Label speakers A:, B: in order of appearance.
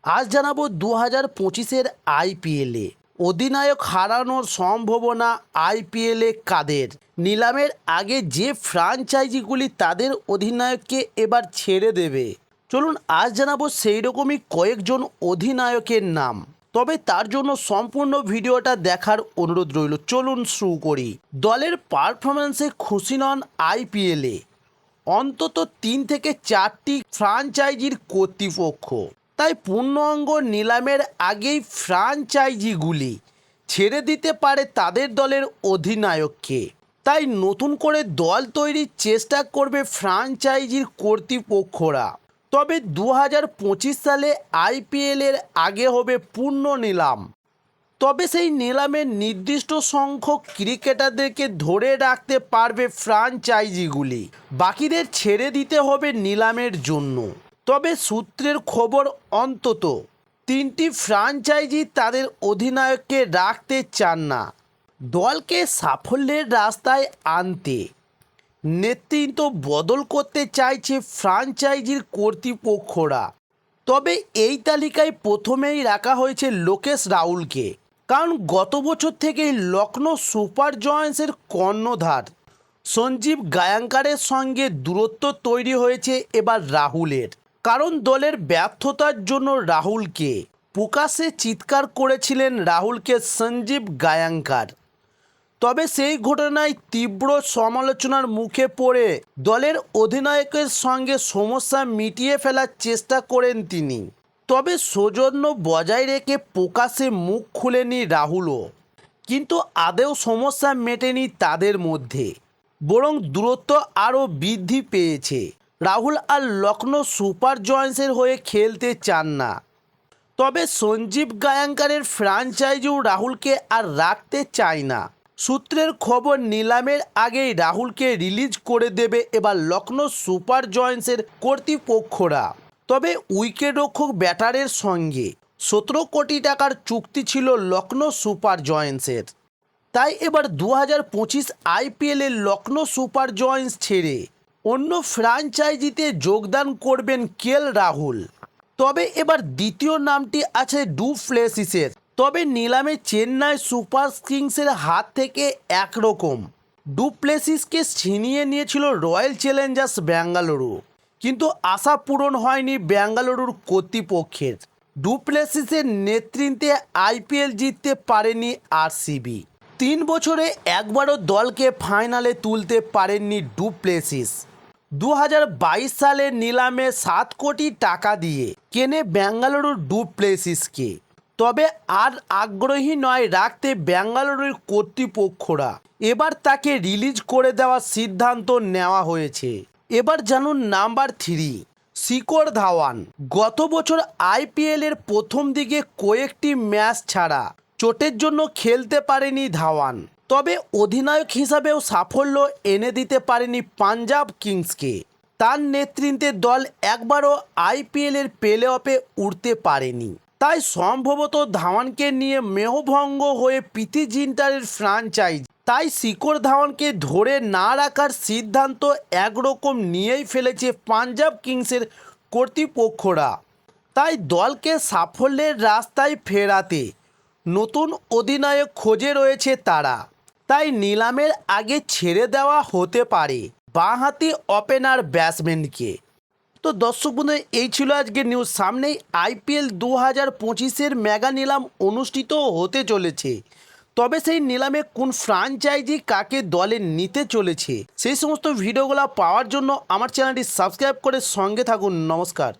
A: আজ জানাবো 2025-এর আইপিএলে অধিনায়ক হারানোর সম্ভাবনা আইপিএলে কাদের। নিলামের আগে যে ফ্র্যাঞ্চাইজিগুলি তাদের অধিনায়ককে এবার ছেড়ে দেবে, চলুন আজ জানাবো সেই রকমই কয়েকজন অধিনায়কের নাম। তবে তার জন্য সম্পূর্ণ ভিডিওটা দেখার অনুরোধ রইল। চলুন শুরু করি। দলের পারফরম্যান্সে খুশি নন আইপিএলে অন্তত 3 থেকে 4টি ফ্র্যাঞ্চাইজির কর্তৃপক্ষ। তাই পূর্ণাঙ্গ নিলামের আগেই ফ্র্যাঞ্চাইজিগুলি ছেড়ে দিতে পারে তাদের দলের অধিনায়ককে। তাই নতুন করে দল তৈরির চেষ্টা করবে ফ্র্যাঞ্চাইজির কর্তৃপক্ষরা। তবে 2025 সালে আইপিএলের আগে হবে পূর্ণ নিলাম। তবে সেই নিলামের নির্দিষ্ট সংখ্যক ক্রিকেটারদেরকে ধরে রাখতে পারবে ফ্র্যাঞ্চাইজিগুলি, বাকিদের ছেড়ে দিতে হবে নিলামের জন্য। তবে সূত্রের খবর অন্তত 3টি ফ্র্যাঞ্চাইজি তাদের অধিনায়ককে রাখতে চান না। দলকে সাফল্যের রাস্তায় আনতে নেতৃত্ব বদল করতে চাইছে ফ্র্যাঞ্চাইজির কর্তৃপক্ষরা। তবে এই তালিকায় প্রথমেই রাখা হয়েছে লোকেশ রাহুলকে, কারণ গত বছর থেকেই লখনৌ সুপার জায়ান্টসের কর্ণধার সঞ্জীব গায়াঙ্কারের সঙ্গে দূরত্ব তৈরি হয়েছে এবার রাহুলের। কারণ দলের ব্যর্থতার জন্য রাহুলকে প্রকাশ্যে চিৎকার করেছিলেন রাহুলকে সঞ্জীব গায়াঙ্কার। তবে সেই ঘটনায় তীব্র সমালোচনার মুখে পড়ে দলের অধিনায়কের সঙ্গে সমস্যা মিটিয়ে ফেলার চেষ্টা করেন তিনি। তবে সৌজন্য বজায় রেখে প্রকাশ্যে মুখ খুলেনি রাহুলও। কিন্তু আদৌ সমস্যা মেটেনি তাদের মধ্যে, বরং দূরত্ব আরও বৃদ্ধি পেয়েছে। রাহুল আর লখনৌ সুপার জায়ান্টসের হয়ে খেলতে চান না। তবে সঞ্জীব গায়াঙ্কারের ফ্র্যাঞ্চাইজিও রাহুলকে আর রাখতে চায় না। সূত্রের খবর নিলামের আগেই রাহুলকে রিলিজ করে দেবে এবার লখনৌ সুপার জায়ান্টসের কর্তৃপক্ষরা। তবে উইকেটরক্ষক ব্যাটারের সঙ্গে 17 কোটি টাকার চুক্তি ছিল লখনৌ সুপার জায়ান্টসের। তাই এবার 2025 আইপিএলে লখনৌ সুপার জায়ান্টস ছেড়ে অন্য ফ্র্যাঞ্চাইজিতে যোগদান করবেন কেএল রাহুল। তবে এবার দ্বিতীয় নামটি আছে ডু প্লেসিসের। তবে নিলামে চেন্নাই সুপার কিংসের হাত থেকে একরকম ডু প্লেসিসকে ছিনিয়ে নিয়েছিল রয়্যাল চ্যালেঞ্জার্স ব্যাঙ্গালুরু, কিন্তু আশা পূরণ হয়নি ব্যাঙ্গালুরুর কর্তৃপক্ষের। ডু প্লেসিসের নেতৃত্বে আইপিএল জিততে পারেনি আরসিবি। 3 বছরে একবারও দলকে ফাইনালে তুলতে পারেননি ডু প্লেসিস। 2022 সালের নিলামে 7 কোটি টাকা দিয়ে কেনে ব্যাঙ্গালুরুর ডু প্লেসিসকে। তবে আর আগ্রহী নয় রাখতে ব্যাঙ্গালুরুর কর্তৃপক্ষরা। এবার তাকে রিলিজ করে দেওয়ার সিদ্ধান্ত নেওয়া হয়েছে। এবার জানুন নাম্বার 3, শিখর ধাওয়ান। গত বছর আইপিএলের প্রথম দিকে কয়েকটি ম্যাচ ছাড়া চোটের জন্য খেলতে পারেনি ধাওয়ান। তবে অধিনায়ক হিসাবেও সাফল্য এনে দিতে পারেনি পাঞ্জাব কিংসকে। তার নেতৃত্বে দল একবারও আইপিএলের প্লে অফে উঠতে পারেনি। তাই সম্ভবত ধাওয়ানকে নিয়ে মেহভঙ্গ হয়ে প্রীতি জিন্টারের ফ্র্যাঞ্চাইজি। তাই শিখর ধাওয়ানকে ধরে না রাখার সিদ্ধান্ত একরকম নিয়েই ফেলেছে পাঞ্জাব কিংসের কর্তৃপক্ষরা। তাই দলকে সাফল্যের রাস্তায় ফেরাতে নতুন অধিনায়ক খোঁজে রয়েছে তারা। তাই নিলামের আগে ছেড়ে দেওয়া হতে পারে বাঁহাতি ওপেনার ব্যাটসম্যানকে। তো দর্শক বন্ধু, এই ছিল আজকের নিউজ। সামনেই আইপিএল 2025-এর মেগা নিলাম অনুষ্ঠিত হতে চলেছে। তবে সেই নিলামে কোন ফ্র্যাঞ্চাইজি কাকে দলে নিতে চলেছে সেই সমস্ত ভিডিওগুলো পাওয়ার জন্য আমার চ্যানেলটি সাবস্ক্রাইব করে সঙ্গে থাকুন। নমস্কার।